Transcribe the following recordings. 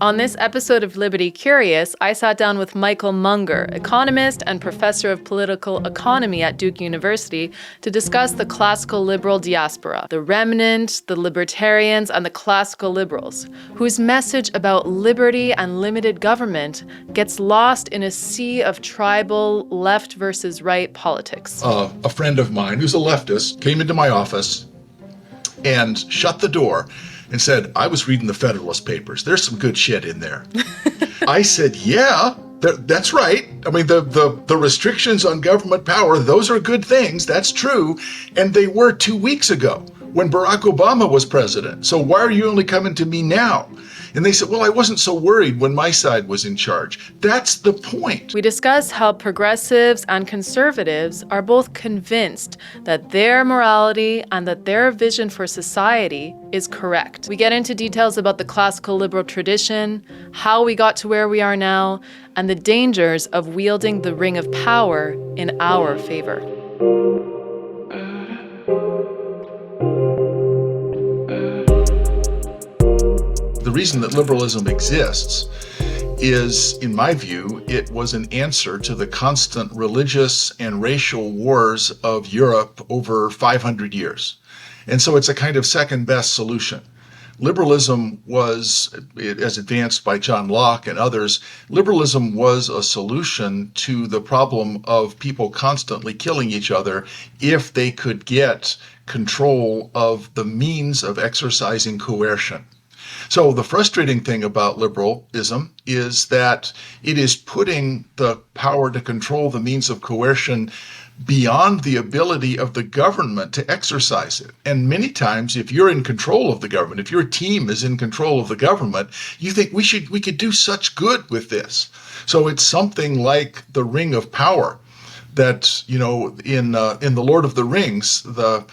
On this episode of Liberty Curious, I sat down with Michael Munger, economist and professor of political economy at Duke University, to discuss the classical liberal diaspora, the Remnant, the Libertarians, and the classical liberals, whose message about liberty and limited government gets lost in a sea of tribal left versus right politics. A friend of mine who's a leftist came into my office and shut the door and said, I was reading the Federalist Papers. There's some good shit in there. I said, yeah, that's right. I mean, the restrictions on government power, those are good things. That's true. And they were 2 weeks ago when Barack Obama was president. So why are you only coming to me now? And they said, well, I wasn't so worried when my side was in charge. That's the point. We discuss how progressives and conservatives are both convinced that their morality and that their vision for society is correct. We get into details about the classical liberal tradition, how we got to where we are now, and the dangers of wielding the ring of power in our favor. The reason that liberalism exists is, in my view, it was an answer to the constant religious and racial wars of Europe over 500 years. And so it's a kind of second best solution. Liberalism was, as advanced by John Locke and others, liberalism was a solution to the problem of people constantly killing each other if they could get control of the means of exercising coercion. So the frustrating thing about liberalism is that it is putting the power to control the means of coercion beyond the ability of the government to exercise it. And many times, if you're in control of the government, if your team is in control of the government, you think we could do such good with this. So it's something like the ring of power that, in the Lord of the Rings, the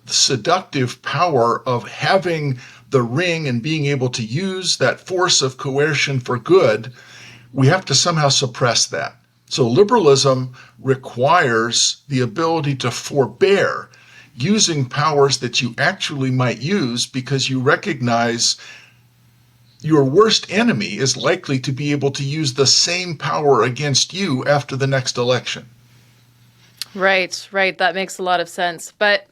seductive power of having the ring and being able to use that force of coercion for good, we have to somehow suppress that. So liberalism requires the ability to forbear using powers that you actually might use because you recognize your worst enemy is likely to be able to use the same power against you after the next election. Right. That makes a lot of sense. But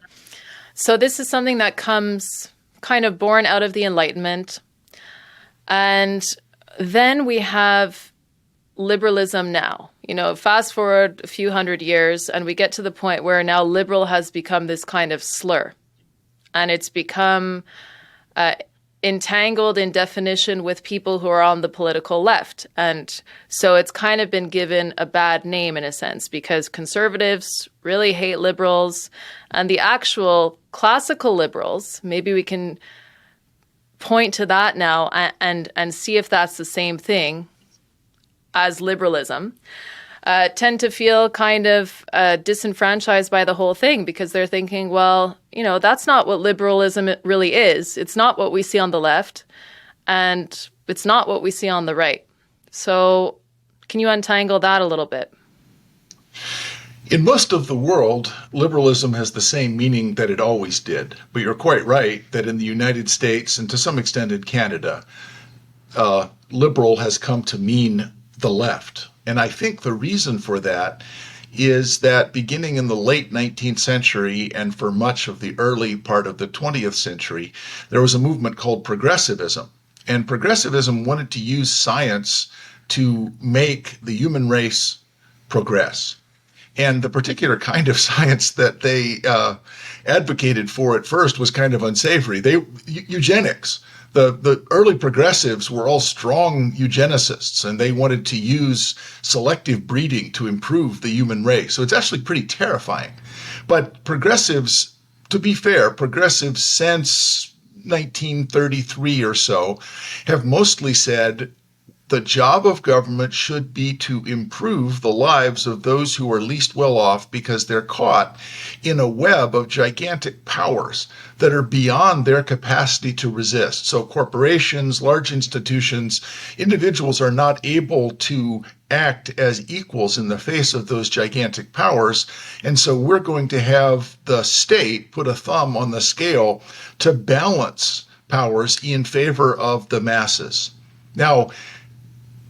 so this is something that comes kind of born out of the Enlightenment. And then we have liberalism now. Fast forward a few hundred years and we get to the point where now liberal has become this kind of slur. And it's become entangled in definition with people who are on the political left. And so it's kind of been given a bad name in a sense because conservatives really hate liberals and the actual classical liberals, maybe we can point to that now and see if that's the same thing as liberalism, tend to feel kind of disenfranchised by the whole thing because they're thinking, well, that's not what liberalism really is. It's not what we see on the left, and it's not what we see on the right. So can you untangle that a little bit? In most of the world, liberalism has the same meaning that it always did. But you're quite right that in the United States and to some extent in Canada, liberal has come to mean the left. And I think the reason for that is that beginning in the late 19th century and for much of the early part of the 20th century, there was a movement called Progressivism. And Progressivism wanted to use science to make the human race progress. And the particular kind of science that they advocated for at first was kind of unsavory. Eugenics. The early progressives were all strong eugenicists, and they wanted to use selective breeding to improve the human race. So it's actually pretty terrifying. But progressives, to be fair, progressives since 1933 or so have mostly said the job of government should be to improve the lives of those who are least well off because they're caught in a web of gigantic powers that are beyond their capacity to resist. So corporations, large institutions, individuals are not able to act as equals in the face of those gigantic powers. And so we're going to have the state put a thumb on the scale to balance powers in favor of the masses. Now,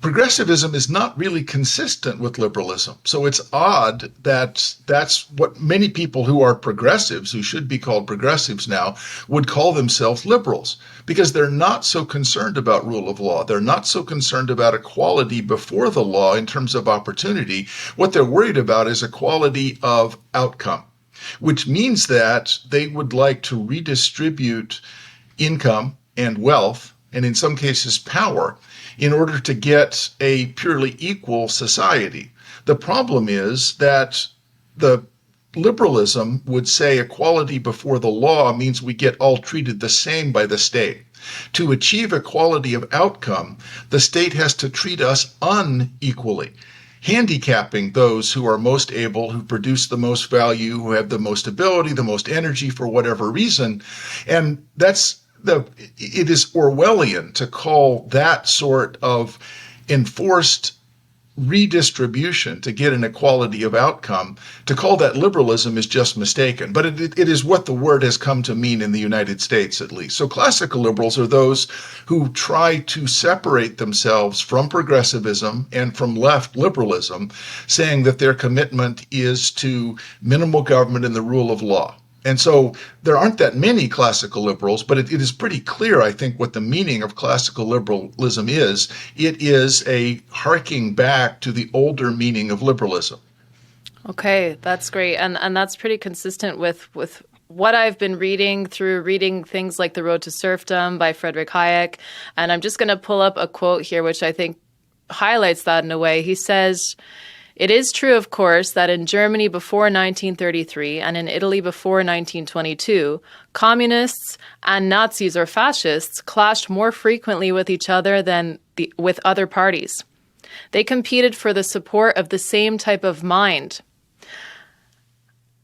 progressivism is not really consistent with liberalism. So it's odd that that's what many people who are progressives, who should be called progressives now, would call themselves liberals, because they're not so concerned about rule of law. They're not so concerned about equality before the law in terms of opportunity. What they're worried about is equality of outcome, which means that they would like to redistribute income and wealth, and in some cases power, in order to get a purely equal society. The problem is that the liberalism would say equality before the law means we get all treated the same by the state. To achieve equality of outcome, the state has to treat us unequally, handicapping those who are most able, who produce the most value, who have the most ability, the most energy for whatever reason. And it is Orwellian to call that sort of enforced redistribution to get an equality of outcome. To call that liberalism is just mistaken, but it is what the word has come to mean in the United States, at least. So classical liberals are those who try to separate themselves from progressivism and from left liberalism, saying that their commitment is to minimal government and the rule of law. And so there aren't that many classical liberals, but it is pretty clear, I think, what the meaning of classical liberalism is. It is a harking back to the older meaning of liberalism. Okay, that's great. And that's pretty consistent with what I've been reading things like The Road to Serfdom by Friedrich Hayek. And I'm just going to pull up a quote here, which I think highlights that in a way. He says, "It is true, of course, that in Germany before 1933 and in Italy before 1922, communists and Nazis or fascists clashed more frequently with each other than with other parties. They competed for the support of the same type of mind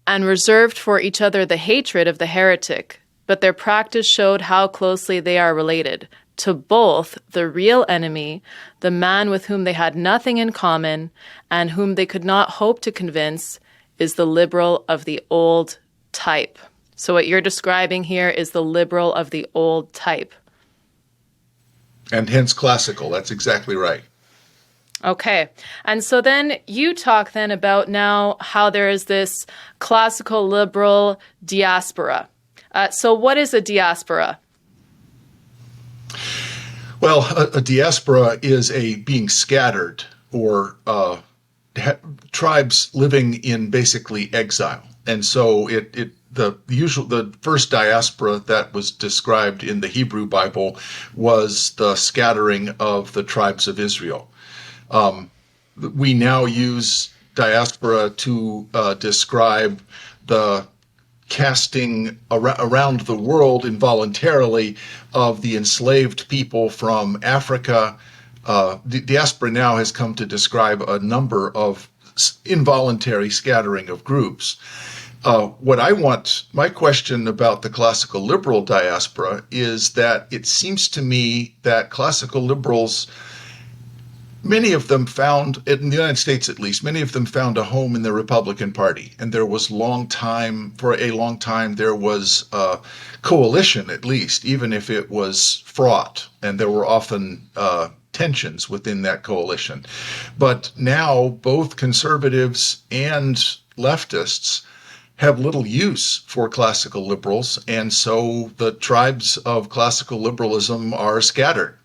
and reserved for each other the hatred of the heretic, but their practice showed how closely they are related. To both the real enemy, the man with whom they had nothing in common and whom they could not hope to convince, is the liberal of the old type." So what you're describing here is the liberal of the old type. And hence classical. That's exactly right. Okay. And so then you talk then about now how there is this classical liberal diaspora. So what is a diaspora? Well, a diaspora is a being scattered, or tribes living in basically exile. And so the first diaspora that was described in the Hebrew Bible was the scattering of the tribes of Israel. We now use diaspora to describe the casting around the world involuntarily of the enslaved people from Africa. The diaspora now has come to describe a number of involuntary scattering of groups. My question about the classical liberal diaspora is that it seems to me that classical liberals, many of them found, in the United States at least, many of them found a home in the Republican Party. And there was for a long time, there was a coalition, at least, even if it was fraught. And there were often tensions within that coalition. But now both conservatives and leftists have little use for classical liberals. And so the tribes of classical liberalism are scattered.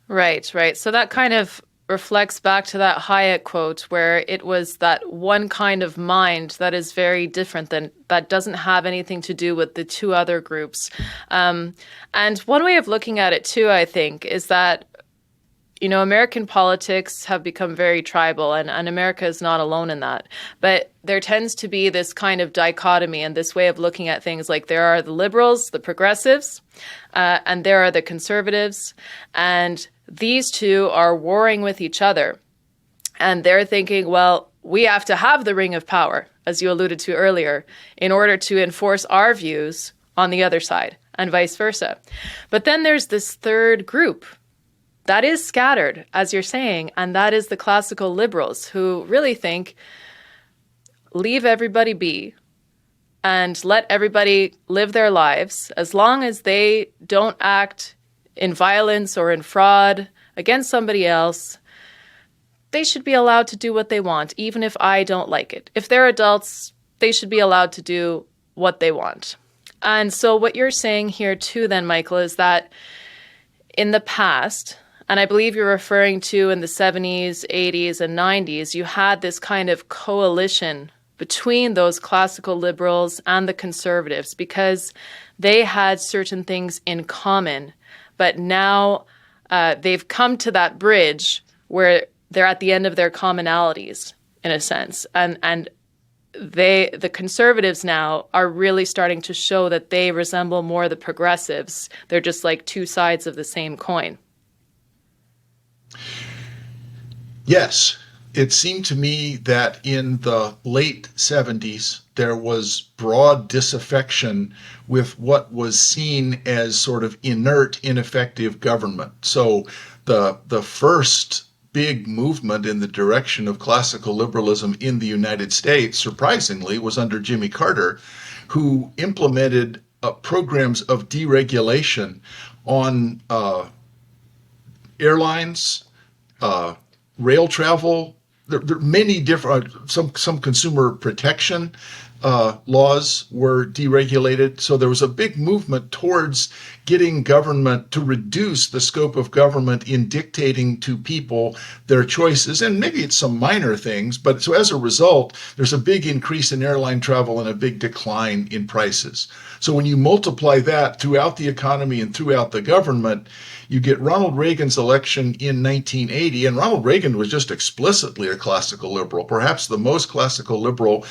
Right. So that kind of reflects back to that Hayek quote where it was that one kind of mind that is very different that doesn't have anything to do with the two other groups. And one way of looking at it too, I think, is that, American politics have become very tribal, and America is not alone in that. But there tends to be this kind of dichotomy and this way of looking at things, like there are the liberals, the progressives, and there are the conservatives, and these two are warring with each other. And they're thinking, well, we have to have the ring of power, as you alluded to earlier, in order to enforce our views on the other side, and vice versa. But then there's this third group that is scattered, as you're saying, and that is the classical liberals, who really think, leave everybody be and let everybody live their lives as long as they don't act in violence or in fraud against somebody else, they should be allowed to do what they want, even if I don't like it. If they're adults, they should be allowed to do what they want. And so what you're saying here too then, Michael, is that in the past, and I believe you're referring to in the 70s, 80s, and 90s, you had this kind of coalition between those classical liberals and the conservatives because they had certain things in common. But now they've come to that bridge where they're at the end of their commonalities, in a sense. And the conservatives now are really starting to show that they resemble more the progressives. They're just like two sides of the same coin. Yes. It seemed to me that in the late 70s, there was broad disaffection with what was seen as sort of inert, ineffective government. So the first big movement in the direction of classical liberalism in the United States, surprisingly, was under Jimmy Carter, who implemented programs of deregulation on airlines, rail travel. There are many different, some consumer protection laws were deregulated. So there was a big movement towards getting government to reduce the scope of government in dictating to people their choices. And maybe it's some minor things, but so as a result, there's a big increase in airline travel and a big decline in prices. So when you multiply that throughout the economy and throughout the government, you get Ronald Reagan's election in 1980, and Ronald Reagan was just explicitly a classical liberal, perhaps the most classical liberal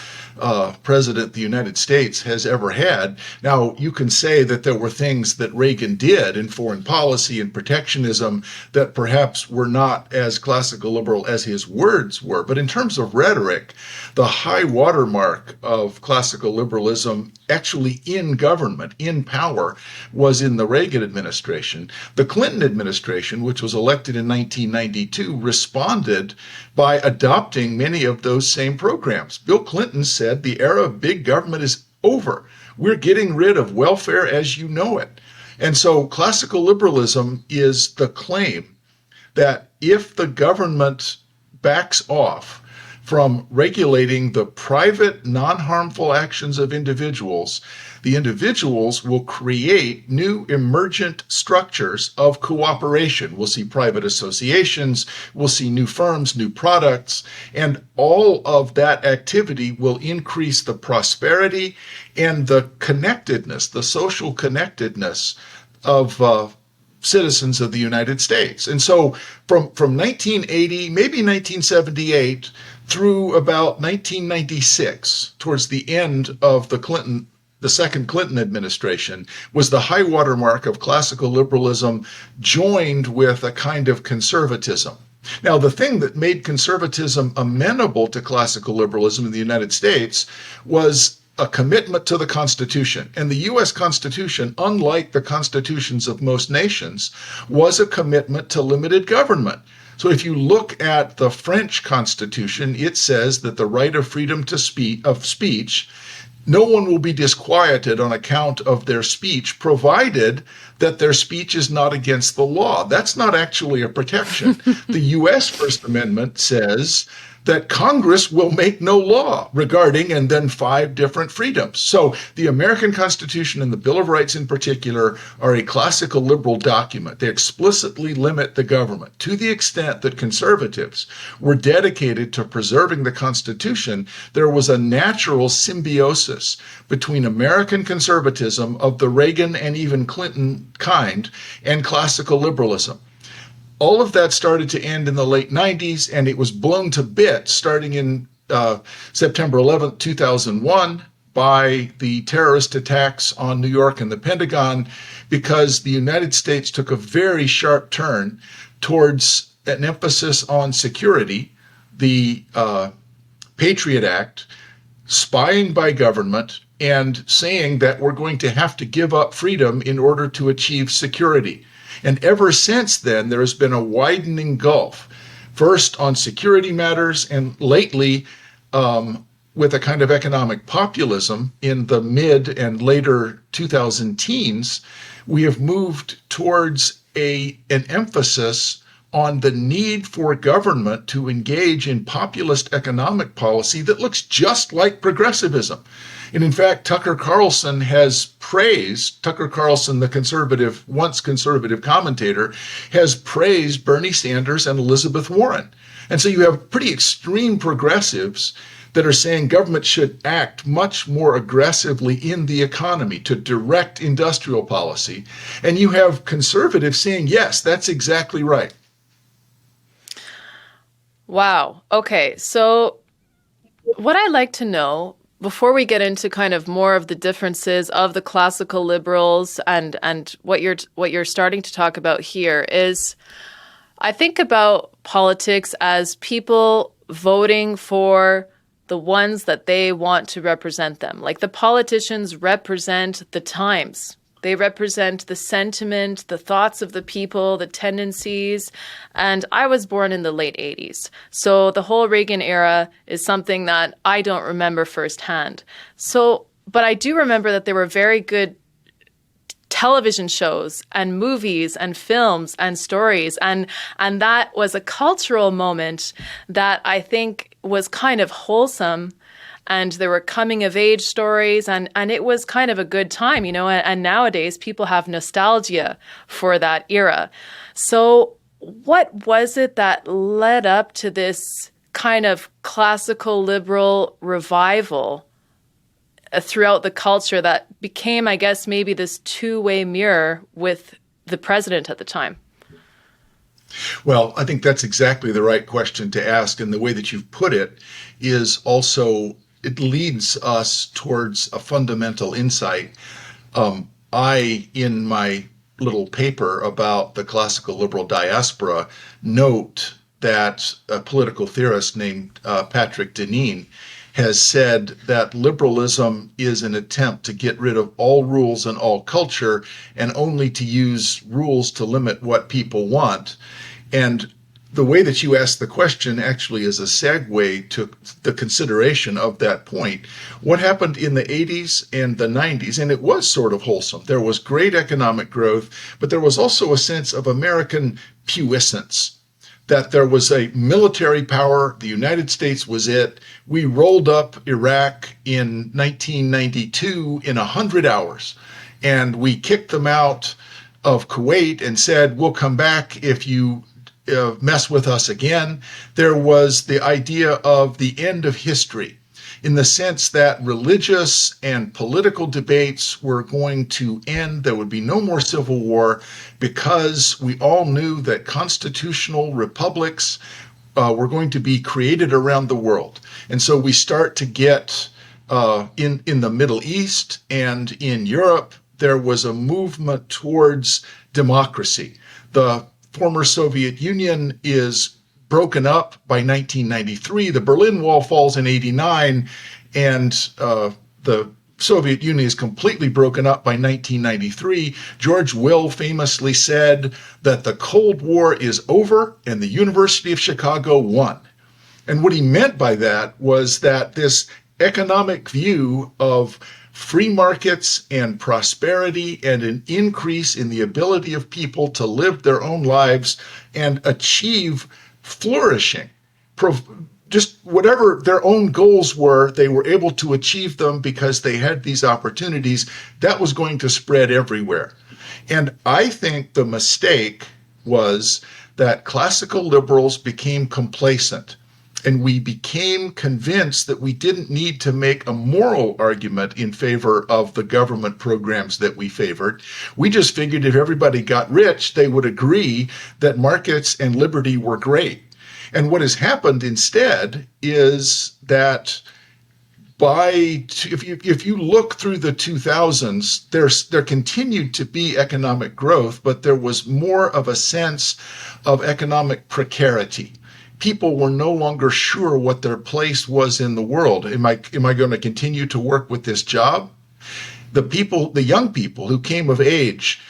president the United States has ever had. Now, you can say that there were things that Reagan did in foreign policy and protectionism that perhaps were not as classical liberal as his words were, but in terms of rhetoric, the high watermark of classical liberalism actually in government, in power, was in the Reagan administration. The Clinton administration, which was elected in 1992, responded by adopting many of those same programs. Bill Clinton said the era of big government is over. We're getting rid of welfare as you know it. And so classical liberalism is the claim that if the government backs off from regulating the private, non-harmful actions of individuals, the individuals will create new emergent structures of cooperation. We'll see private associations, we'll see new firms, new products, and all of that activity will increase the prosperity and the connectedness, the social connectedness of citizens of the United States. And so from 1980, maybe 1978, through about 1996, towards the end of the second Clinton administration, was the high watermark of classical liberalism joined with a kind of conservatism. Now, the thing that made conservatism amenable to classical liberalism in the United States was a commitment to the Constitution. And the U.S. Constitution, unlike the constitutions of most nations, was a commitment to limited government. So if you look at the French Constitution, it says that the right of freedom to speech, no one will be disquieted on account of their speech, provided that their speech is not against the law. That's not actually a protection. The U.S. First Amendment says that Congress will make no law regarding, and then 5 different freedoms. So the American Constitution and the Bill of Rights in particular are a classical liberal document. They explicitly limit the government. To the extent that conservatives were dedicated to preserving the Constitution, there was a natural symbiosis between American conservatism of the Reagan and even Clinton kind and classical liberalism. All of that started to end in the late 90s, and it was blown to bits starting in September 11th, 2001, by the terrorist attacks on New York and the Pentagon, because the United States took a very sharp turn towards an emphasis on security, the Patriot Act, spying by government, and saying that we're going to have to give up freedom in order to achieve security. And ever since then, there has been a widening gulf, first on security matters, and lately with a kind of economic populism in the mid and later 2010s, we have moved towards an emphasis on the need for government to engage in populist economic policy that looks just like progressivism. And in fact, Tucker Carlson, the conservative, once conservative commentator, has praised Bernie Sanders and Elizabeth Warren. And so you have pretty extreme progressives that are saying government should act much more aggressively in the economy to direct industrial policy. And you have conservatives saying, yes, that's exactly right. Wow. Okay. So what I'd like to know, before we get into kind of more of the differences of the classical liberals and what you're starting to talk about here, is I think about politics as people voting for the ones that they want to represent them. Like the politicians represent the times. They represent the sentiment, the thoughts of the people, the tendencies. And I was born in the late 80s. So the whole Reagan era is something that I don't remember firsthand. But I do remember that there were very good television shows and movies and films and stories. And that was a cultural moment that I think was kind of wholesome. And there were coming of age stories, and it was kind of a good time, and nowadays people have nostalgia for that era. So what was it that led up to this kind of classical liberal revival throughout the culture that became, I guess, maybe this two-way mirror with the president at the time? Well, I think that's exactly the right question to ask. And the way that you've put it is also, it leads us towards a fundamental insight. In my little paper about the classical liberal diaspora, note that a political theorist named Patrick Deneen has said that liberalism is an attempt to get rid of all rules and all culture and only to use rules to limit what people want. And the way that you asked the question actually is a segue to the consideration of that point. What happened in the 80s and the 90s, and it was sort of wholesome. There was great economic growth, but there was also a sense of American puissance, that there was a military power. The United States was it. We rolled up Iraq in 1992 in 100 hours, and we kicked them out of Kuwait and said, we'll come back if you mess with us again. There was the idea of the end of history, in the sense that religious and political debates were going to end. There would be no more civil war, because we all knew that constitutional republics were going to be created around the world. And so we start to get in the Middle East and in Europe, there was a movement towards democracy. The former Soviet Union is broken up by 1993. The Berlin Wall falls in 89, and the Soviet Union is completely broken up by 1993. George Will famously said that the Cold War is over and the University of Chicago won. And what he meant by that was that this economic view of free markets and prosperity and an increase in the ability of people to live their own lives and achieve flourishing, just whatever their own goals were, they were able to achieve them because they had these opportunities. That was going to spread everywhere. And I think the mistake was that classical liberals became complacent, and we became convinced that we didn't need to make a moral argument in favor of the government programs that we favored. We just figured if everybody got rich, they would agree that markets and liberty were great. And what has happened instead is that if you look through the 2000s, there continued to be economic growth, but there was more of a sense of economic precarity. People were no longer sure what their place was in the world. Am I going to continue to work with this job? The young people who came of age,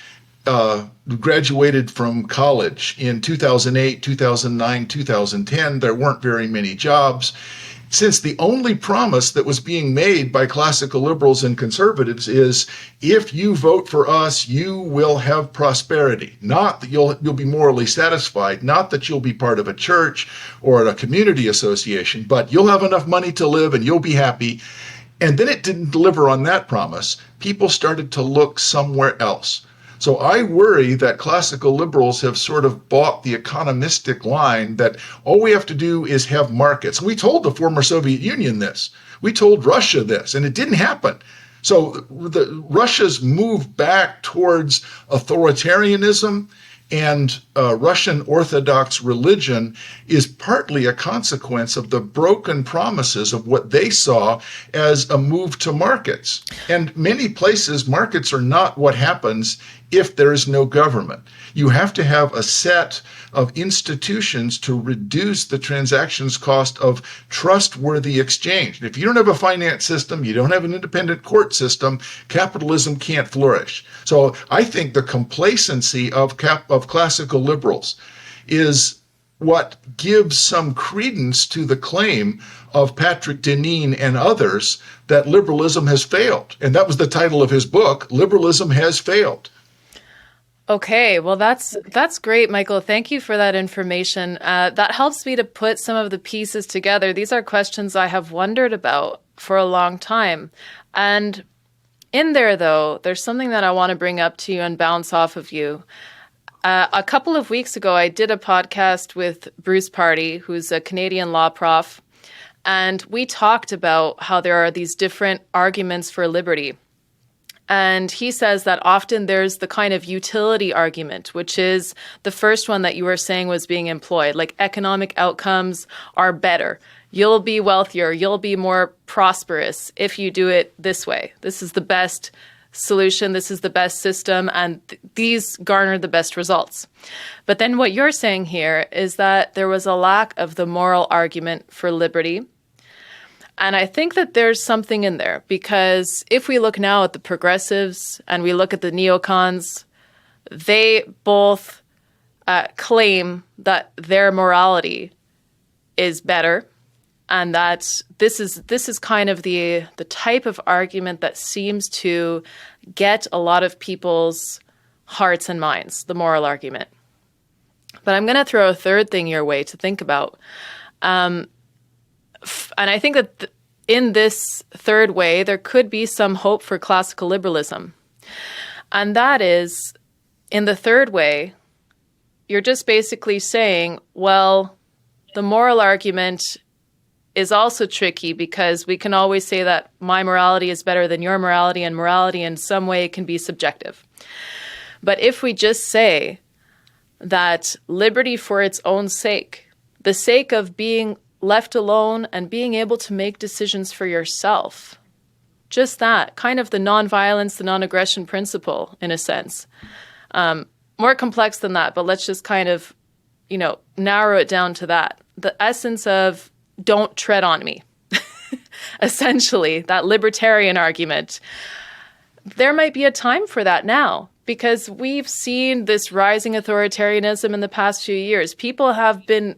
who graduated from college in 2008, 2009, 2010, there weren't very many jobs. since the only promise that was being made by classical liberals and conservatives is, if you vote for us, you will have prosperity. Not that you'll be morally satisfied, not that you'll be part of a church or a community association, but you'll have enough money to live and you'll be happy. And then it didn't deliver on that promise. People started to look somewhere else. So I worry that classical liberals have sort of bought the economistic line that all we have to do is have markets. We told the former Soviet Union this. We told Russia this, and it didn't happen. So Russia's move back towards authoritarianism and Russian Orthodox religion is partly a consequence of the broken promises of what they saw as a move to markets. And many places, markets are not what happens if there is no government. You have to have a set of institutions to reduce the transactions cost of trustworthy exchange. If you don't have a finance system, you don't have an independent court system, capitalism can't flourish. So I think the complacency of classical liberals is what gives some credence to the claim of Patrick Deneen and others that liberalism has failed. And that was the title of his book, Liberalism Has Failed. Okay, well, that's great, Michael. Thank you for that information. That helps me to put some of the pieces together. These are questions I have wondered about for a long time. And in there, though, there's something that I want to bring up to you and bounce off of you. A couple of weeks ago, I did a podcast with Bruce Party, who's a Canadian law prof, and we talked about how there are these different arguments for liberty. And he says that often there's the kind of utility argument, which is the first one that you were saying was being employed, like economic outcomes are better. You'll be wealthier, you'll be more prosperous if you do it this way. This is the best solution, this is the best system, and these garner the best results. But then what you're saying here is that there was a lack of the moral argument for liberty. And I think that there's something in there, because if we look now at the progressives and we look at the neocons, they both claim that their morality is better, and that this is kind of the type of argument that seems to get a lot of people's hearts and minds, the moral argument. But I'm going to throw a third thing your way to think about. And I think that in this third way, there could be some hope for classical liberalism. And that is, in the third way, you're just basically saying, well, the moral argument is also tricky because we can always say that my morality is better than your morality, and morality in some way can be subjective. But if we just say that liberty for its own sake, the sake of being left alone and being able to make decisions for yourself, just that, kind of the nonviolence, the non-aggression principle, in a sense. More complex than that, but let's just kind of, narrow it down to that. The essence of don't tread on me, essentially, that libertarian argument. There might be a time for that now, because we've seen this rising authoritarianism in the past few years. People have been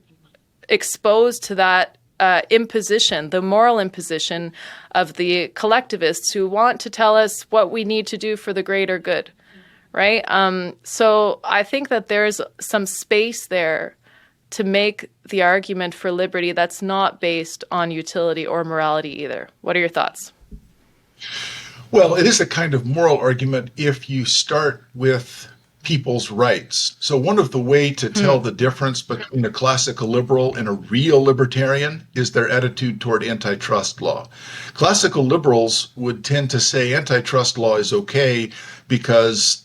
exposed to that imposition, the moral imposition of the collectivists who want to tell us what we need to do for the greater good, right? So I think that there's some space there to make the argument for liberty that's not based on utility or morality either. What are your thoughts? Well, it is a kind of moral argument if you start with people's rights. So one of the way to tell the difference between a classical liberal and a real libertarian is their attitude toward antitrust law. Classical liberals would tend to say antitrust law is okay because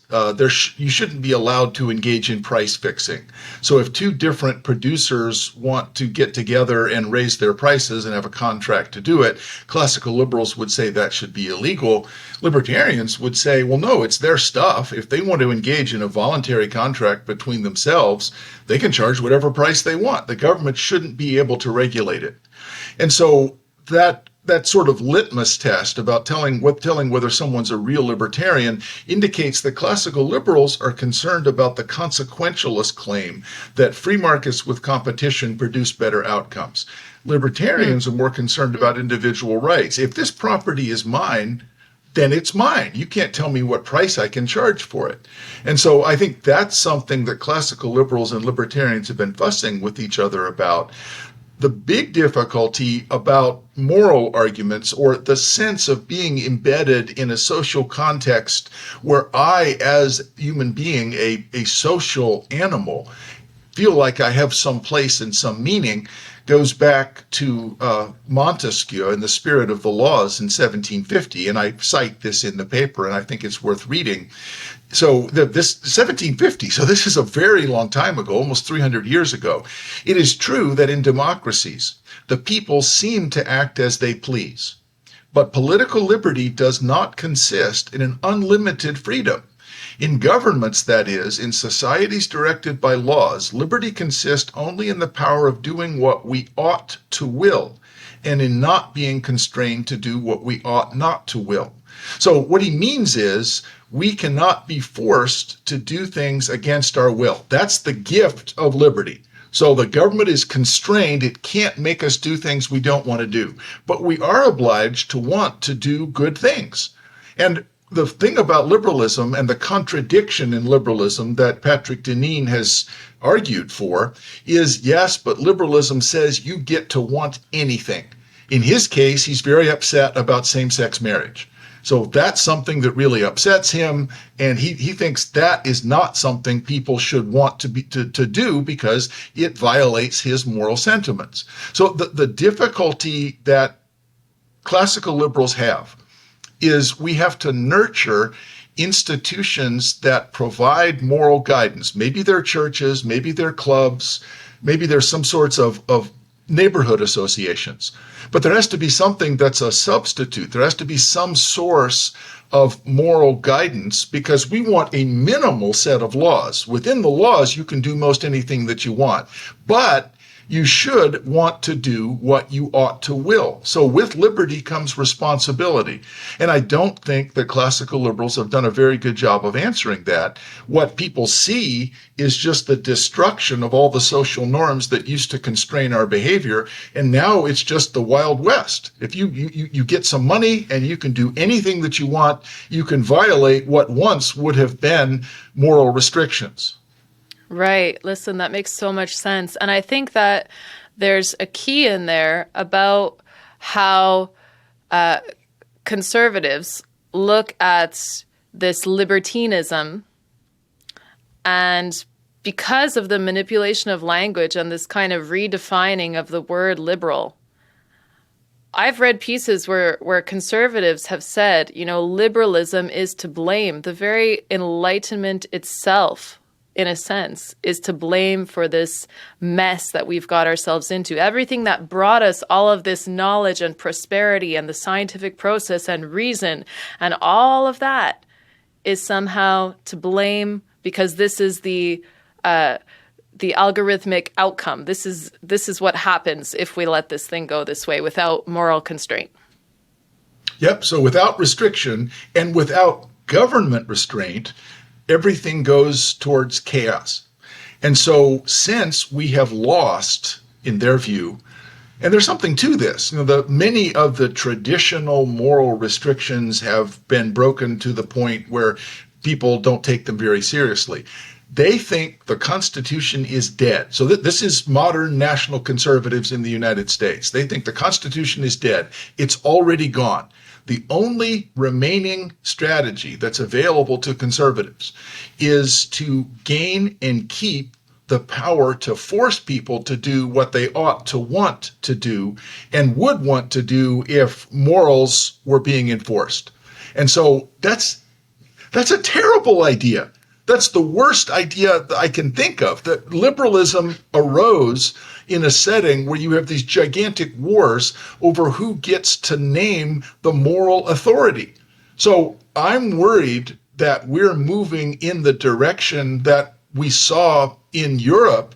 you shouldn't be allowed to engage in price fixing. So if two different producers want to get together and raise their prices and have a contract to do it, classical liberals would say that should be illegal. Libertarians would say, well, no, it's their stuff. If they want to engage in a voluntary contract between themselves, they can charge whatever price they want. The government shouldn't be able to regulate it. And so that that sort of litmus test about telling whether someone's a real libertarian indicates that classical liberals are concerned about the consequentialist claim that free markets with competition produce better outcomes. Libertarians are more concerned about individual rights. If this property is mine, then it's mine. You can't tell me what price I can charge for it. And so I think that's something that classical liberals and libertarians have been fussing with each other about. The big difficulty about moral arguments, or the sense of being embedded in a social context where I, as a human being, a social animal, feel like I have some place and some meaning, goes back to Montesquieu and the Spirit of the Laws in 1750. And I cite this in the paper, and I think it's worth reading. So this 1750, so this is a very long time ago, almost 300 years ago. It is true that in democracies, the people seem to act as they please. But political liberty does not consist in an unlimited freedom. In governments, that is, in societies directed by laws, liberty consists only in the power of doing what we ought to will, and in not being constrained to do what we ought not to will. So what he means is we cannot be forced to do things against our will. That's the gift of liberty. So the government is constrained. It can't make us do things we don't want to do. But we are obliged to want to do good things. And the thing about liberalism and the contradiction in liberalism that Patrick Deneen has argued for is, yes, but liberalism says you get to want anything. In his case, he's very upset about same-sex marriage. So that's something that really upsets him, and he thinks that is not something people should want to do because it violates his moral sentiments. So the difficulty that classical liberals have is we have to nurture institutions that provide moral guidance. Maybe they're churches, maybe they're clubs, maybe there's some sorts of neighborhood associations. But there has to be something that's a substitute. There has to be some source of moral guidance because we want a minimal set of laws. Within the laws, you can do most anything that you want. But you should want to do what you ought to will. So with liberty comes responsibility. And I don't think that classical liberals have done a very good job of answering that. What people see is just the destruction of all the social norms that used to constrain our behavior. And now it's just the Wild West. If you get some money and you can do anything that you want, you can violate what once would have been moral restrictions. Right. Listen, that makes so much sense. And I think that there's a key in there about how conservatives look at this libertinism, and because of the manipulation of language and this kind of redefining of the word liberal, I've read pieces where conservatives have said, liberalism is to blame. The very Enlightenment itself, in a sense, is to blame for this mess that we've got ourselves into. Everything that brought us all of this knowledge and prosperity and the scientific process and reason and all of that is somehow to blame because this is the algorithmic outcome. This is what happens if we let this thing go this way without moral constraint. Yep. So without restriction and without government restraint, everything goes towards chaos. And so since we have lost, in their view, and there's something to this, many of the traditional moral restrictions have been broken to the point where people don't take them very seriously. They think the Constitution is dead. So this is modern national conservatives in the United States. They think the Constitution is dead. It's already gone. The only remaining strategy that's available to conservatives is to gain and keep the power to force people to do what they ought to want to do and would want to do if morals were being enforced. And so that's a terrible idea. That's the worst idea that I can think of. That liberalism arose in a setting where you have these gigantic wars over who gets to name the moral authority. So I'm worried that we're moving in the direction that we saw in Europe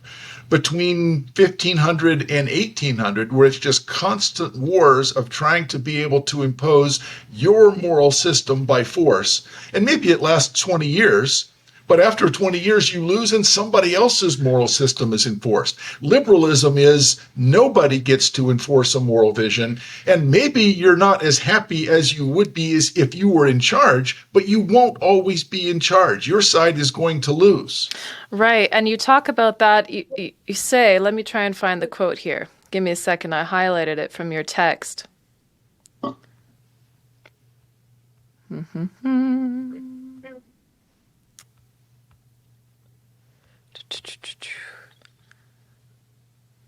between 1500 and 1800, where it's just constant wars of trying to be able to impose your moral system by force. And maybe it lasts 20 years, but after 20 years you lose and somebody else's moral system is enforced. Liberalism is nobody gets to enforce a moral vision, and maybe you're not as happy as you would be as if you were in charge, but you won't always be in charge. Your side is going to lose. Right. And you talk about that. You say, let me try and find the quote here. Give me a second. I highlighted it from your text.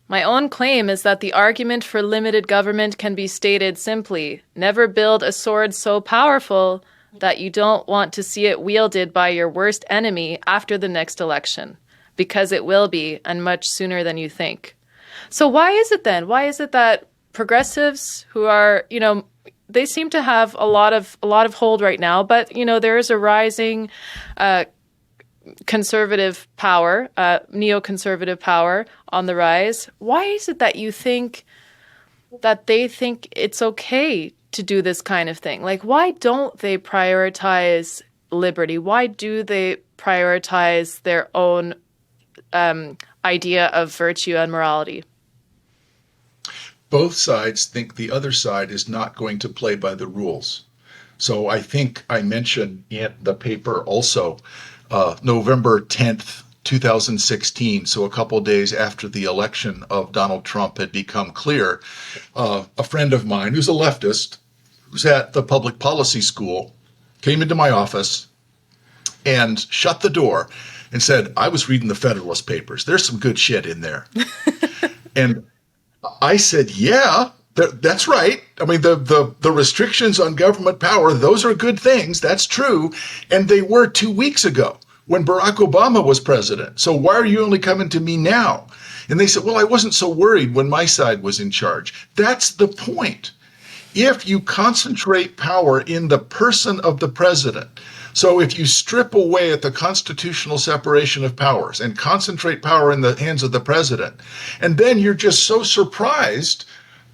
My own claim is that the argument for limited government can be stated simply: never build a sword so powerful that you don't want to see it wielded by your worst enemy after the next election, because it will be, and much sooner than you think. So why is it then? Why is it that progressives who are, they seem to have a lot of hold right now, but, there is a rising conservative power, neoconservative power on the rise. Why is it that you think that they think it's okay to do this kind of thing? Like, why don't they prioritize liberty? Why do they prioritize their own idea of virtue and morality? Both sides think the other side is not going to play by the rules. So I think I mentioned in the paper also November 10th, 2016, so a couple of days after the election of Donald Trump had become clear, a friend of mine who's a leftist, who's at the public policy school, came into my office and shut the door and said, I was reading the Federalist Papers. There's some good shit in there. And I said, yeah, that's right. I mean, the restrictions on government power, those are good things. That's true. And they were 2 weeks ago when Barack Obama was president. So why are you only coming to me now? And they said, well, I wasn't so worried when my side was in charge. That's the point. If you concentrate power in the person of the president, so if you strip away at the constitutional separation of powers and concentrate power in the hands of the president, and then you're just so surprised,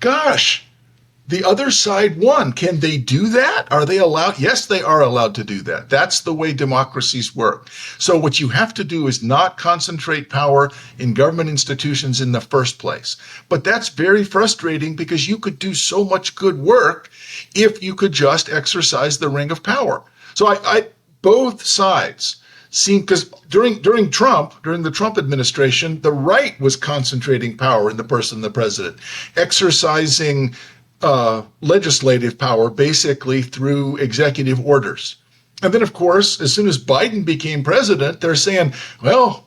gosh, the other side won. Can they do that? Are they allowed? Yes, they are allowed to do that. That's the way democracies work. So what you have to do is not concentrate power in government institutions in the first place. But that's very frustrating because you could do so much good work if you could just exercise the ring of power. So I both sides seem, because during the Trump administration, the right was concentrating power in the person of the president, exercising legislative power basically through executive orders. And then, of course, as soon as Biden became president, they're saying, well,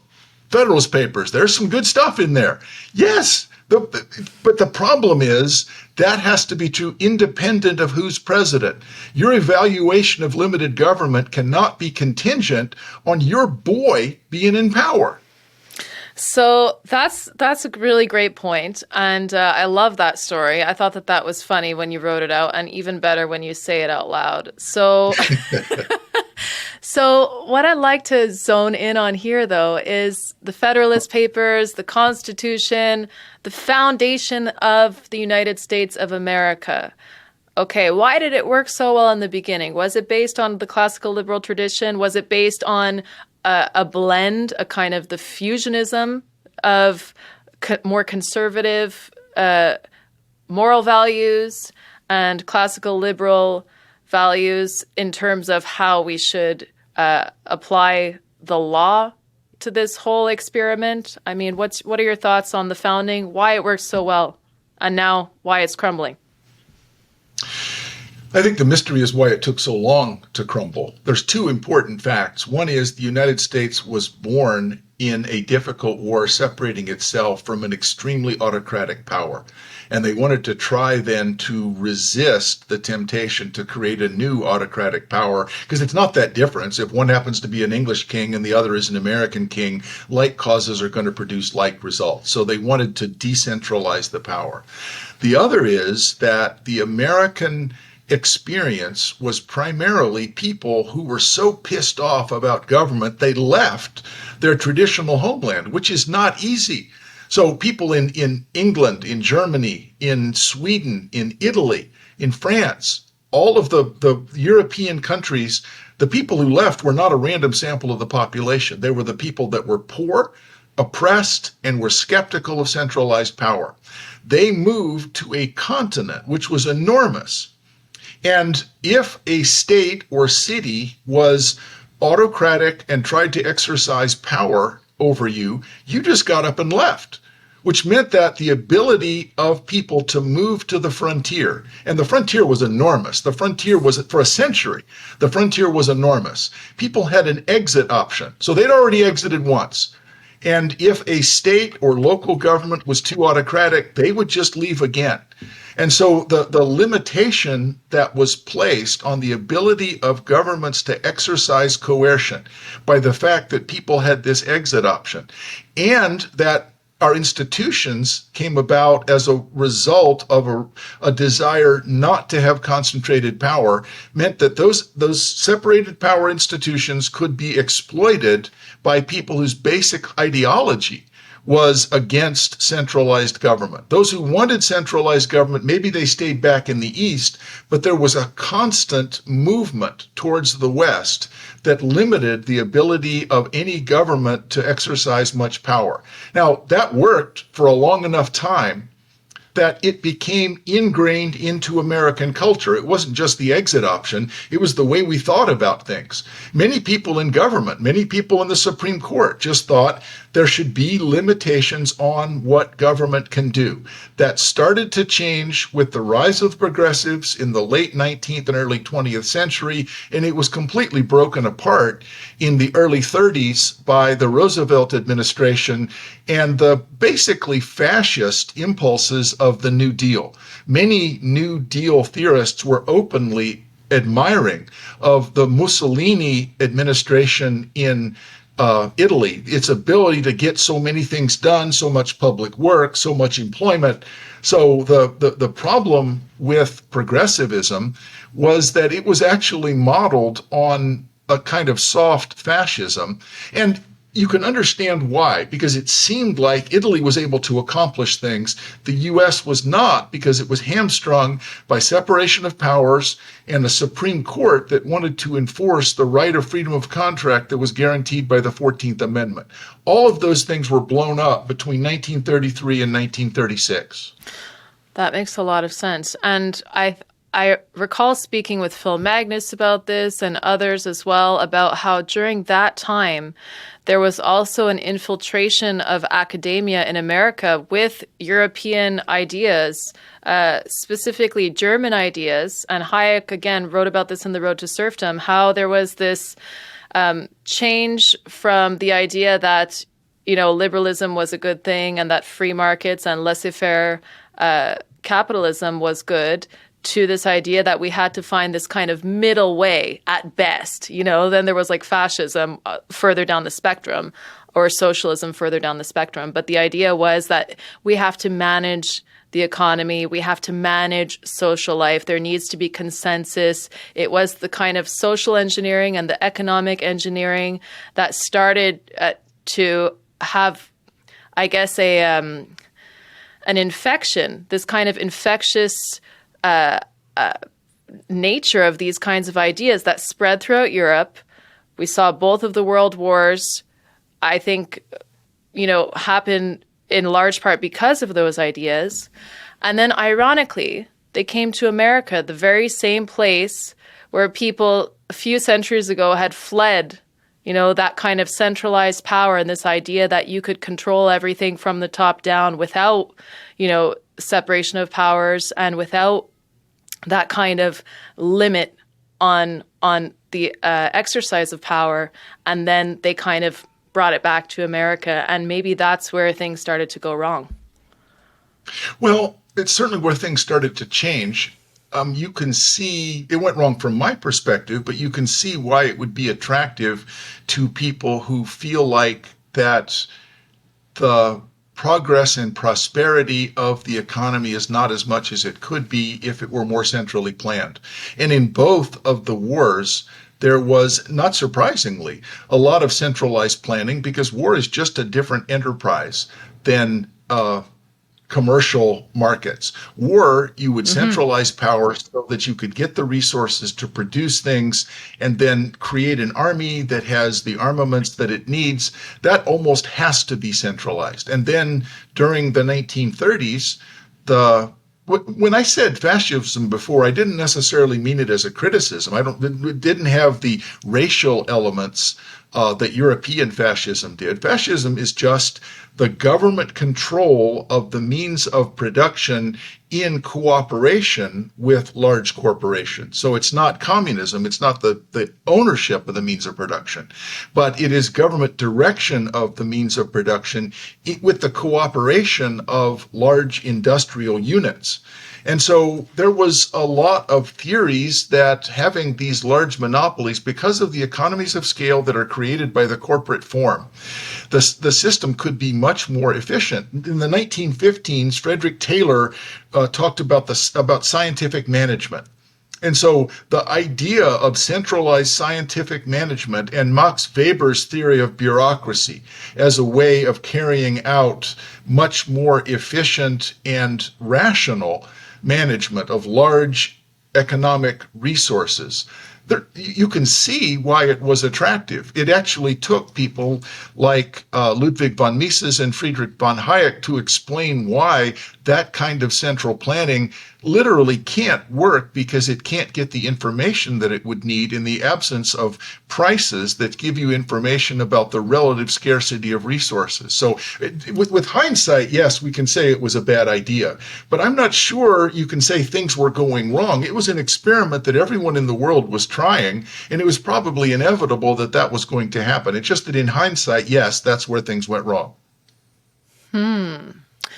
Federalist Papers, there's some good stuff in there. Yes, but the problem is that has to be true independent of who's president. Your evaluation of limited government cannot be contingent on your boy being in power. So that's a really great point, and I love that story. I thought that was funny when you wrote it out, and even better when you say it out loud. So, so what I'd like to zone in on here, though, is the Federalist Papers, the Constitution, the foundation of the United States of America. Okay, why did it work so well in the beginning? Was it based on the classical liberal tradition? Was it based on a blend, a kind of the fusionism of more conservative moral values and classical liberal values in terms of how we should apply the law to this whole experiment? I mean, what are your thoughts on the founding, why it works so well, and now why it's crumbling? I think the mystery is why it took so long to crumble. There's two important facts. One is the United States was born in a difficult war separating itself from an extremely autocratic power. And they wanted to try then to resist the temptation to create a new autocratic power, because it's not that different. If one happens to be an English king and the other is an American king, like causes are going to produce like results. So they wanted to decentralize the power. The other is that the American experience was primarily people who were so pissed off about government they left their traditional homeland, which is not easy. So people in England, in Germany, in Sweden, in Italy, in France, all of the European countries, the people who left were not a random sample of the population. They were the people that were poor, oppressed, and were skeptical of centralized power. They moved to a continent which was enormous. And if a state or city was autocratic and tried to exercise power over you, you just got up and left, which meant that the ability of people to move to the frontier, and the frontier was enormous. The frontier was, for a century, the frontier was enormous. People had an exit option. So they'd already exited once. And if a state or local government was too autocratic, they would just leave again. And so the limitation that was placed on the ability of governments to exercise coercion by the fact that people had this exit option, and that our institutions came about as a result of a desire not to have concentrated power, meant that those separated power institutions could be exploited by people whose basic ideology was against centralized government. Those who wanted centralized government, maybe they stayed back in the East, but there was a constant movement towards the West that limited the ability of any government to exercise much power. Now, that worked for a long enough time that it became ingrained into American culture. It wasn't just the exit option, it was the way we thought about things. Many people in government, many people in the Supreme Court just thought there should be limitations on what government can do. That started to change with the rise of progressives in the late 19th and early 20th century, and it was completely broken apart in the early 30s by the Roosevelt administration and the basically fascist impulses of the New Deal. Many New Deal theorists were openly admiring of the Mussolini administration in Italy, its ability to get so many things done, so much public work, so much employment. So the problem with progressivism was that it was actually modeled on a kind of soft fascism. And you can understand why, because it seemed like Italy was able to accomplish things. The US was not, because it was hamstrung by separation of powers and a Supreme Court that wanted to enforce the right of freedom of contract that was guaranteed by the 14th Amendment. All of those things were blown up between 1933 and 1936. That makes a lot of sense. And I recall speaking with Phil Magnus about this and others as well, about how during that time, there was also an infiltration of academia in America with European ideas, specifically German ideas. And Hayek, again, wrote about this in The Road to Serfdom, how there was this change from the idea that, liberalism was a good thing and that free markets and laissez-faire capitalism was good, to this idea that we had to find this kind of middle way at best. Then there was like fascism further down the spectrum, or socialism further down the spectrum. But the idea was that we have to manage the economy, we have to manage social life, there needs to be consensus. It was the kind of social engineering and the economic engineering that started to have, I guess, an infection, this kind of infectious nature of these kinds of ideas that spread throughout Europe. We saw both of the world wars, I think, happen in large part because of those ideas. And then ironically, they came to America, the very same place where people a few centuries ago had fled, that kind of centralized power and this idea that you could control everything from the top down without, separation of powers and without that kind of limit on the exercise of power. And then they kind of brought it back to America. And maybe that's where things started to go wrong. Well, it's certainly where things started to change. You can see it went wrong from my perspective, but you can see why it would be attractive to people who feel like that the progress and prosperity of the economy is not as much as it could be if it were more centrally planned. And in both of the wars, there was, not surprisingly, a lot of centralized planning, because war is just a different enterprise than commercial markets. War, you would centralize power so that you could get the resources to produce things and then create an army that has the armaments that it needs. That almost has to be centralized. And then during the 1930s, when I said fascism before, I didn't necessarily mean it as a criticism. It didn't have the racial elements that European fascism did. Fascism is just the government control of the means of production in cooperation with large corporations. So it's not communism, it's not the ownership of the means of production, but it is government direction of the means of production with the cooperation of large industrial units. And so there was a lot of theories that having these large monopolies, because of the economies of scale that are created by the corporate form, the system could be much more efficient. In the 1915s, Frederick Taylor talked about scientific management. And so the idea of centralized scientific management and Max Weber's theory of bureaucracy as a way of carrying out much more efficient and rational management of large economic resources, you can see why it was attractive. It actually took people like Ludwig von Mises and Friedrich von Hayek to explain why that kind of central planning literally can't work, because it can't get the information that it would need in the absence of prices that give you information about the relative scarcity of resources. So with hindsight, yes, we can say it was a bad idea, but I'm not sure you can say things were going wrong. It was an experiment that everyone in the world was trying, and it was probably inevitable that that was going to happen. It's just that in hindsight, yes, that's where things went wrong.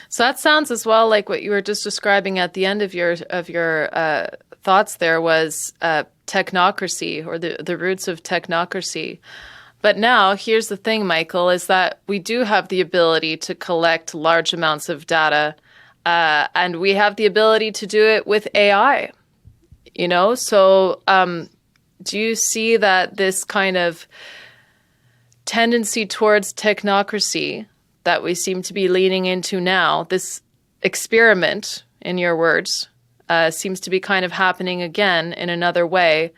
So that sounds as well like what you were just describing at the end of your thoughts there was technocracy, or the roots of technocracy. But now here's the thing, Michael, is that we do have the ability to collect large amounts of data, and we have the ability to do it with AI. So do you see that this kind of tendency towards technocracy that we seem to be leaning into now, this experiment, in your words, seems to be kind of happening again in another way?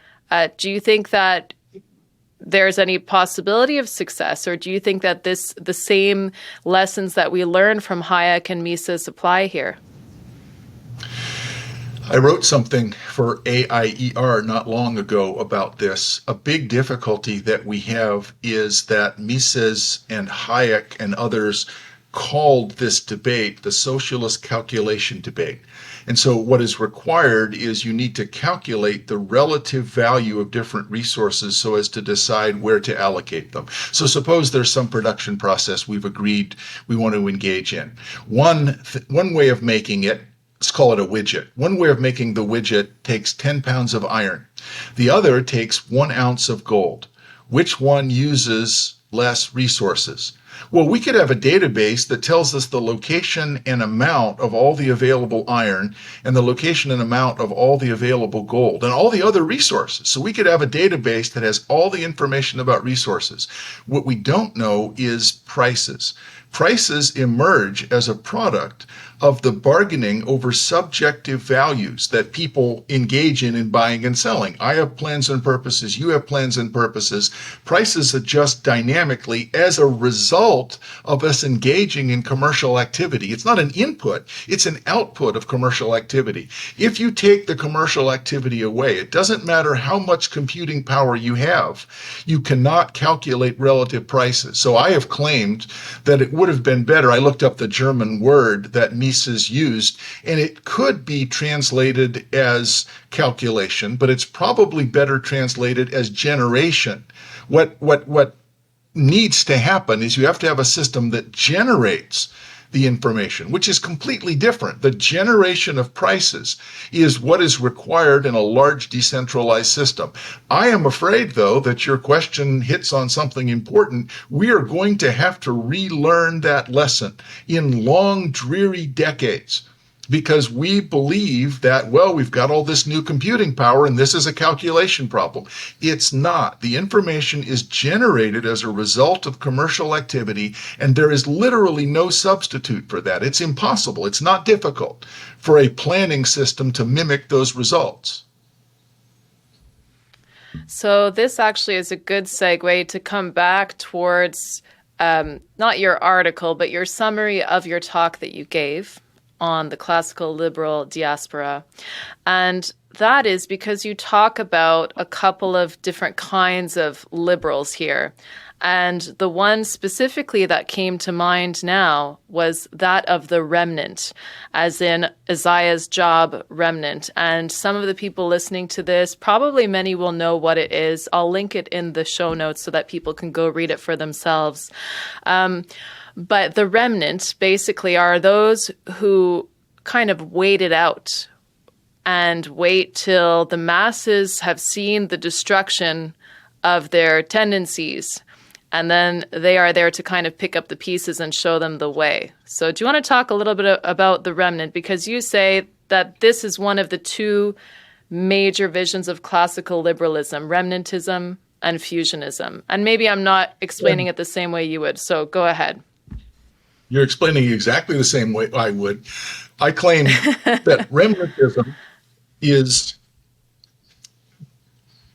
Do you think that there's any possibility of success, or do you think that the same lessons that we learned from Hayek and Mises apply here? I wrote something for AIER not long ago about this. A big difficulty that we have is that Mises and Hayek and others called this debate the socialist calculation debate. And so what is required is you need to calculate the relative value of different resources so as to decide where to allocate them. So suppose there's some production process we've agreed we want to engage in. One way of making it, let's call it a widget. One way of making the widget takes 10 pounds of iron. The other takes 1 ounce of gold. Which one uses less resources? Well, we could have a database that tells us the location and amount of all the available iron and the location and amount of all the available gold and all the other resources. So we could have a database that has all the information about resources. What we don't know is prices. Prices emerge as a product of the bargaining over subjective values that people engage in buying and selling. I have plans and purposes, you have plans and purposes. Prices adjust dynamically as a result of us engaging in commercial activity. It's not an input, it's an output of commercial activity. If you take the commercial activity away, it doesn't matter how much computing power you have, you cannot calculate relative prices. So I have claimed that it would have been better. I looked up the German word that Mises used, and it could be translated as calculation, but it's probably better translated as generation. What needs to happen is you have to have a system that generates the information, which is completely different. The generation of prices is what is required in a large decentralized system. I am afraid, though, that your question hits on something important. We are going to have to relearn that lesson in long, dreary decades, because we believe that, well, we've got all this new computing power and this is a calculation problem. It's not. The information is generated as a result of commercial activity, and there is literally no substitute for that. It's impossible. It's not difficult for a planning system to mimic those results. So this actually is a good segue to come back towards not your article, but your summary of your talk that you gave on the classical liberal diaspora. And that is because you talk about a couple of different kinds of liberals here. And the one specifically that came to mind now was that of the remnant, as in Isaiah's Job remnant. And some of the people listening to this, probably many will know what it is. I'll link it in the show notes so that people can go read it for themselves. But the remnant basically are those who kind of wait it out and wait till the masses have seen the destruction of their tendencies. And then they are there to kind of pick up the pieces and show them the way. So do you want to talk a little bit about the remnant? Because you say that this is one of the two major visions of classical liberalism, remnantism and fusionism. And maybe I'm not explaining it the same way you would. So go ahead. You're explaining exactly the same way I would. I claim that remnantism is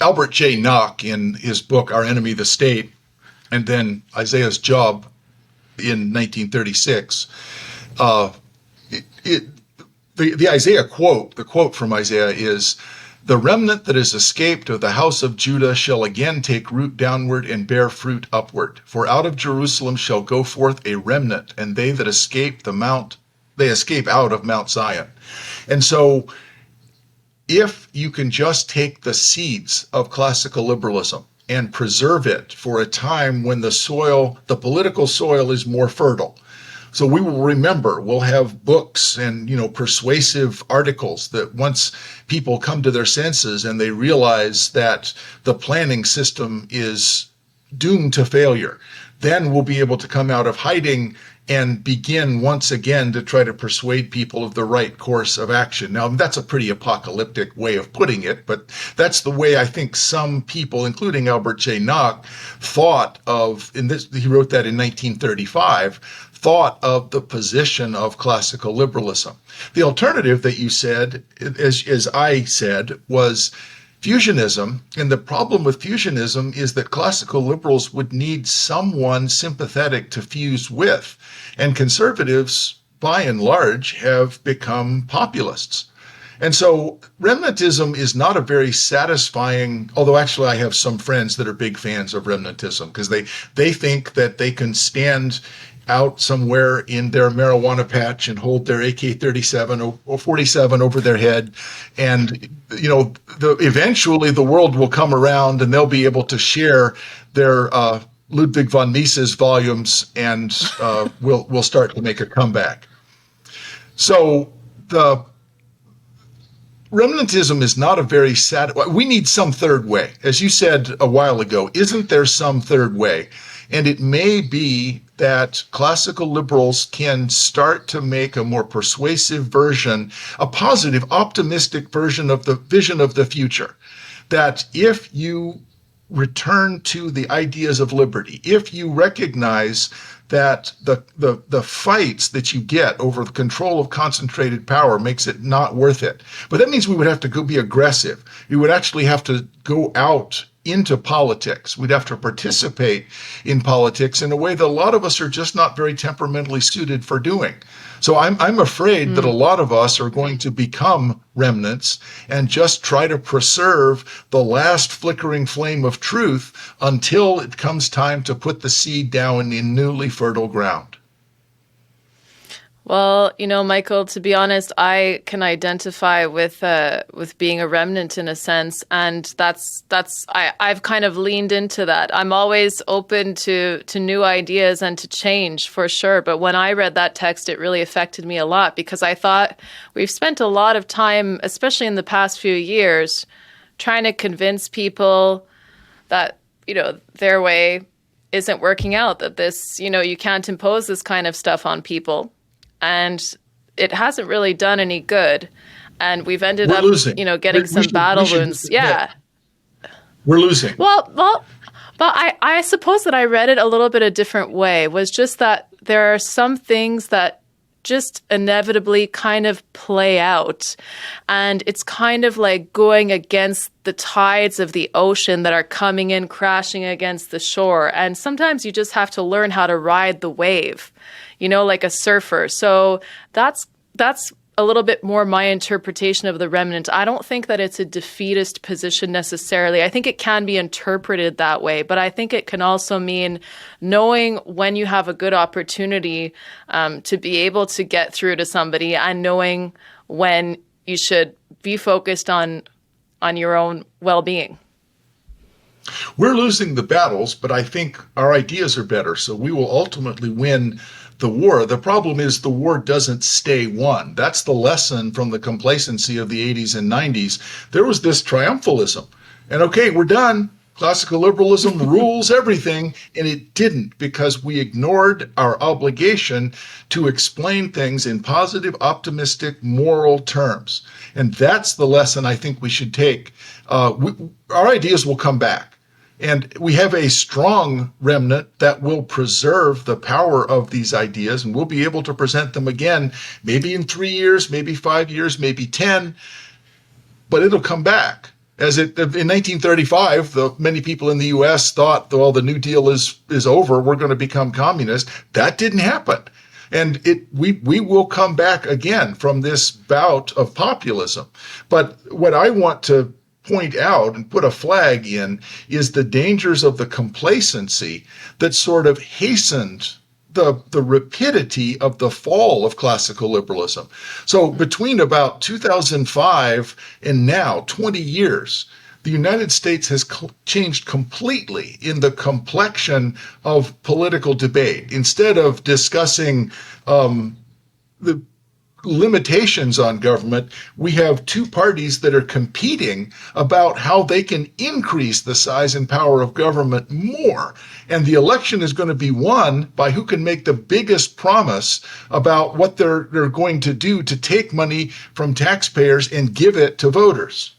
Albert J. Nock in his book, Our Enemy the State, and then Isaiah's Job in 1936. The Isaiah quote, the quote from Isaiah is, "The remnant that is escaped of the house of Judah shall again take root downward and bear fruit upward. For out of Jerusalem shall go forth a remnant, and they that escape they escape out of Mount Zion." And so if you can just take the seeds of classical liberalism and preserve it for a time when the political soil is more fertile. So we will remember, we'll have books and, persuasive articles that once people come to their senses and they realize that the planning system is doomed to failure, then we'll be able to come out of hiding and begin once again to try to persuade people of the right course of action. Now, that's a pretty apocalyptic way of putting it, but that's the way I think some people, including Albert J. Nock, thought of, he wrote that in 1935, thought of the position of classical liberalism. The alternative that you said, as I said, was fusionism. And the problem with fusionism is that classical liberals would need someone sympathetic to fuse with. And conservatives, by and large, have become populists. And so remnantism is not a very satisfying, although actually I have some friends that are big fans of remnantism because they think that they can stand out somewhere in their marijuana patch and hold their AK-37 or 47 over their head. And, eventually the world will come around and they'll be able to share their Ludwig von Mises volumes and we'll start to make a comeback. So the remnantism is not a very we need some third way. As you said a while ago, isn't there some third way? And it may be that classical liberals can start to make a more persuasive version, a positive, optimistic version of the vision of the future. That if you return to the ideas of liberty, if you recognize that the fights that you get over the control of concentrated power makes it not worth it. But that means we would have to be aggressive. We would actually have to go out into politics. We'd have to participate in politics in a way that a lot of us are just not very temperamentally suited for doing. So I'm afraid that a lot of us are going to become remnants and just try to preserve the last flickering flame of truth until it comes time to put the seed down in newly fertile ground. Well, Michael, to be honest, I can identify with being a remnant in a sense, and I've kind of leaned into that. I'm always open to new ideas and to change for sure. But when I read that text, it really affected me a lot because I thought we've spent a lot of time, especially in the past few years, trying to convince people that, their way isn't working out, that this, you can't impose this kind of stuff on people. And it hasn't really done any good. And we've ended up, losing. Getting some battle wounds. Yeah. We're losing. Well, but I suppose that I read it a little bit a different way, was just that there are some things that just inevitably kind of play out. And it's kind of like going against the tides of the ocean that are coming in, crashing against the shore. And sometimes you just have to learn how to ride the wave, like a surfer. So that's a little bit more my interpretation of the remnant. I don't think that it's a defeatist position necessarily. I think it can be interpreted that way, but I think it can also mean knowing when you have a good opportunity to be able to get through to somebody, and knowing when you should be focused on your own well-being. We're losing the battles, but I think our ideas are better, so we will ultimately win the war. The problem is the war doesn't stay won. That's the lesson from the complacency of the 80s and 90s. There was this triumphalism. And okay, we're done. Classical liberalism rules everything. And it didn't, because we ignored our obligation to explain things in positive, optimistic, moral terms. And that's the lesson I think we should take. Our ideas will come back. And we have a strong remnant that will preserve the power of these ideas, and we'll be able to present them again, maybe in 3 years, maybe 5 years, maybe 10, but it'll come back. In 1935, many people in the U.S. thought, well, the New Deal is over, we're going to become communist. That didn't happen. And we will come back again from this bout of populism. But what I want to point out and put a flag in is the dangers of the complacency that sort of hastened the rapidity of the fall of classical liberalism. So between about 2005 and now, 20 years, the United States has changed completely in the complexion of political debate. Instead of discussing the limitations on government, we have two parties that are competing about how they can increase the size and power of government more. And the election is going to be won by who can make the biggest promise about what they're going to do to take money from taxpayers and give it to voters.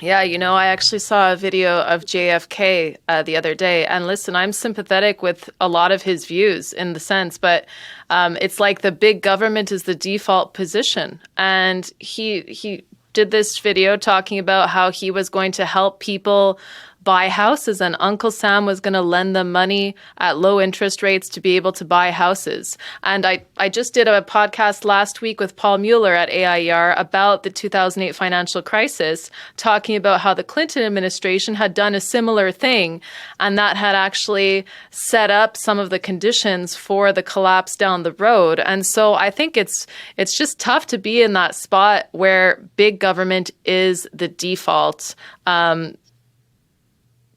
Yeah, I actually saw a video of JFK the other day, and listen, I'm sympathetic with a lot of his views in the sense, but it's like the big government is the default position. And he did this video talking about how he was going to help people buy houses, and Uncle Sam was going to lend them money at low interest rates to be able to buy houses. And I just did a podcast last week with Paul Muller at AIER about the 2008 financial crisis, talking about how the Clinton administration had done a similar thing, and that had actually set up some of the conditions for the collapse down the road. And so I think it's just tough to be in that spot where big government is the default.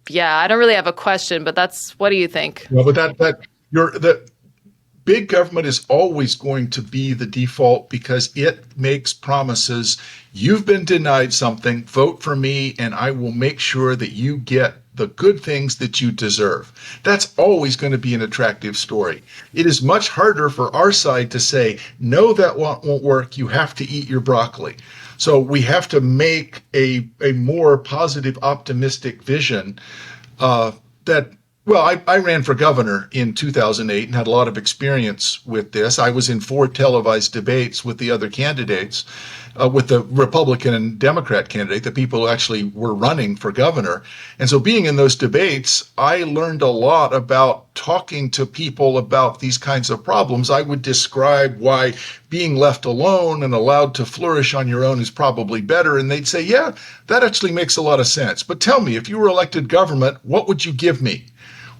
Yeah, I don't really have a question, but what do you think? Well, but that big government is always going to be the default because it makes promises. You've been denied something, vote for me, and I will make sure that you get the good things that you deserve. That's always going to be an attractive story. It is much harder for our side to say, no, that won't work. You have to eat your broccoli. So we have to make a more positive, optimistic vision I ran for governor in 2008 and had a lot of experience with this. I was in 4 televised debates with the other candidates, with the Republican and Democrat candidate, the people who actually were running for governor. And so being in those debates, I learned a lot about talking to people about these kinds of problems. I would describe why being left alone and allowed to flourish on your own is probably better. And they'd say, yeah, that actually makes a lot of sense. But tell me, if you were elected government, what would you give me?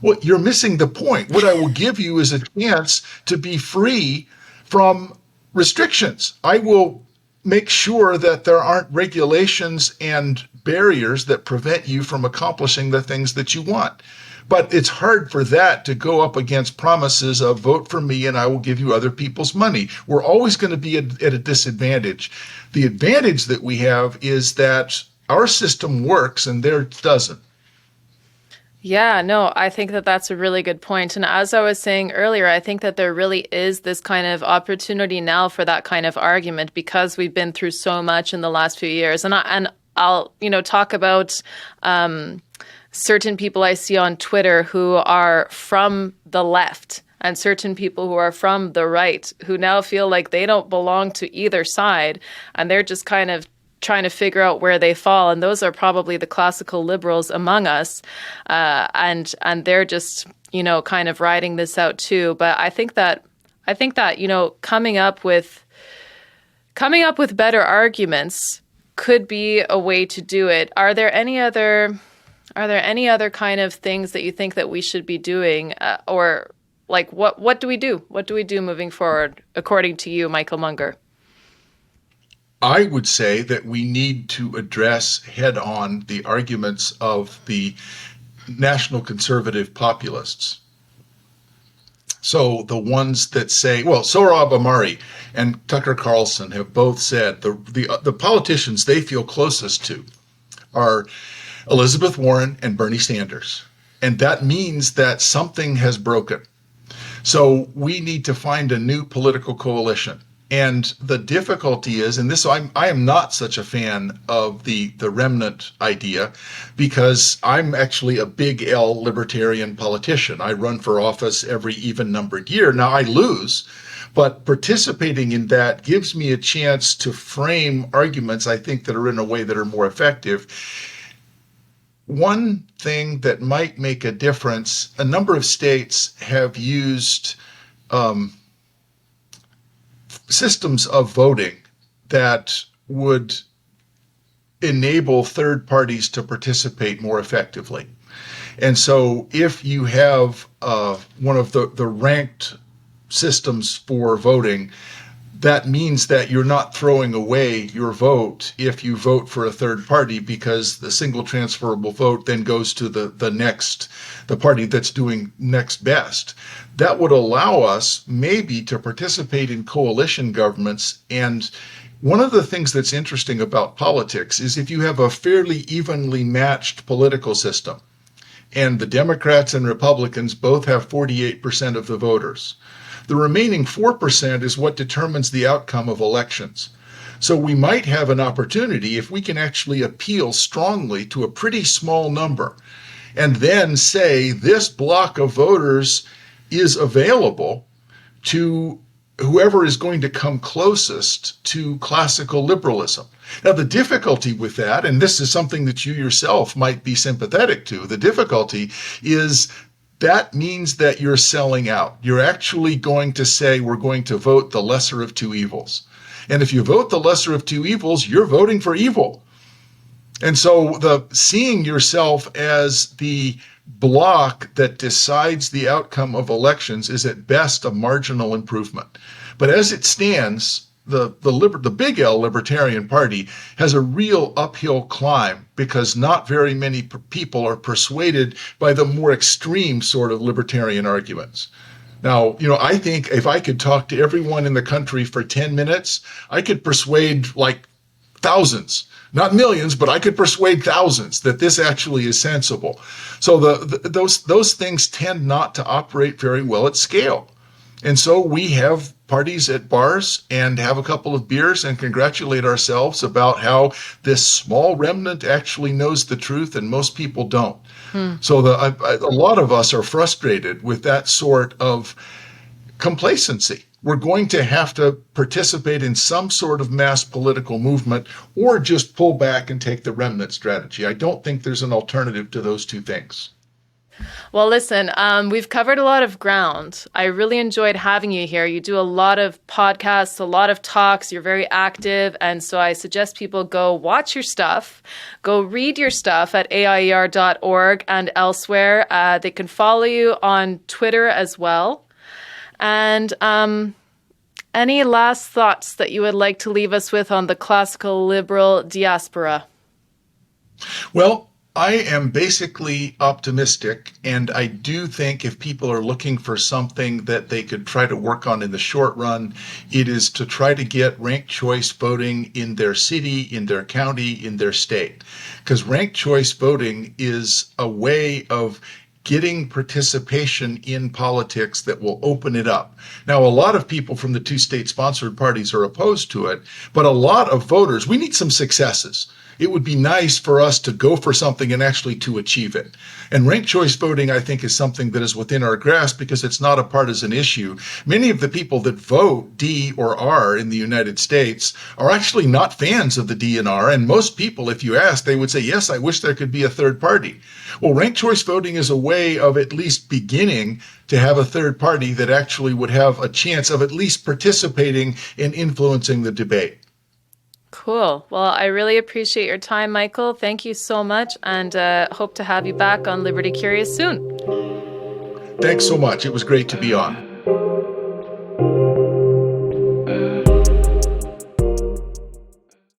Well, you're missing the point. What I will give you is a chance to be free from restrictions. I will make sure that there aren't regulations and barriers that prevent you from accomplishing the things that you want. But it's hard for that to go up against promises of vote for me and I will give you other people's money. We're always going to be at a disadvantage. The advantage that we have is that our system works and theirs doesn't. Yeah, no, I think that that's a really good point. And as I was saying earlier, I think that there really is this kind of opportunity now for that kind of argument because we've been through so much in the last few years. And I'll talk about certain people I see on Twitter who are from the left and certain people who are from the right who now feel like they don't belong to either side. And they're just kind of trying to figure out where they fall. And those are probably the classical liberals among us. And they're just, kind of riding this out too. But I think that, coming up with better arguments could be a way to do it. Are there any other kind of things that you think that we should be doing, or like what do we do? What do we do moving forward, according to you, Michael Munger? I would say that we need to address head-on the arguments of the national conservative populists. So the ones that say, well, Sohrab Ahmari and Tucker Carlson have both said the politicians they feel closest to are Elizabeth Warren and Bernie Sanders. And that means that something has broken. So we need to find a new political coalition. And the difficulty is, and this I am not such a fan of the remnant idea because I'm actually a big L libertarian politician. I run for office every even-numbered year. Now I lose, but participating in that gives me a chance to frame arguments I think that are in a way that are more effective. One thing that might make a difference, a number of states have used systems of voting that would enable third parties to participate more effectively. And so if you have one of the ranked systems for voting, that means that you're not throwing away your vote if you vote for a third party, because the single transferable vote then goes to the party that's doing next best. That would allow us maybe to participate in coalition governments. And one of the things that's interesting about politics is if you have a fairly evenly matched political system, and the Democrats and Republicans both have 48% of the voters, the remaining 4% is what determines the outcome of elections. So we might have an opportunity if we can actually appeal strongly to a pretty small number and then say this block of voters is available to whoever is going to come closest to classical liberalism. Now, the difficulty with that, and this is something that you yourself might be sympathetic to, the difficulty is that means that you're selling out. You're actually going to say we're going to vote the lesser of two evils. And if you vote the lesser of two evils, you're voting for evil. And so seeing yourself as the block that decides the outcome of elections is at best a marginal improvement. But as it stands, the big L Libertarian Party has a real uphill climb because not very many people are persuaded by the more extreme sort of libertarian arguments. Now, I think if I could talk to everyone in the country for 10 minutes, I could persuade like thousands, not millions, but I could persuade thousands that this actually is sensible. So those things tend not to operate very well at scale. And so we have parties at bars and have a couple of beers and congratulate ourselves about how this small remnant actually knows the truth and most people don't. So a lot of us are frustrated with that sort of complacency. We're going to have to participate in some sort of mass political movement or just pull back and take the remnant strategy. I don't think there's an alternative to those two things. Well, listen, we've covered a lot of ground. I really enjoyed having you here. You do a lot of podcasts, a lot of talks. You're very active. And so I suggest people go watch your stuff, go read your stuff at AIER.org and elsewhere. They can follow you on Twitter as well. And Any last thoughts that you would like to leave us with on the classical liberal diaspora? Well, I am basically optimistic, and I do think if people are looking for something that they could try to work on in the short run, it is to try to get ranked choice voting in their city, in their county, in their state. Because ranked choice voting is a way of getting participation in politics that will open it up. Now, a lot of people from the two state-sponsored parties are opposed to it, but a lot of voters, we need some successes. It would be nice for us to go for something and actually to achieve it. And ranked choice voting, I think, is something that is within our grasp because it's not a partisan issue. Many of the people that vote D or R in the United States are actually not fans of the D and R. And most people, if you ask, they would say, yes, I wish there could be a third party. Well, ranked choice voting is a way of at least beginning to have a third party that actually would have a chance of at least participating in influencing the debate. Cool. Well, I really appreciate your time, Michael. Thank you so much, and hope to have you back on Liberty Curious soon. Thanks so much. It was great to be on.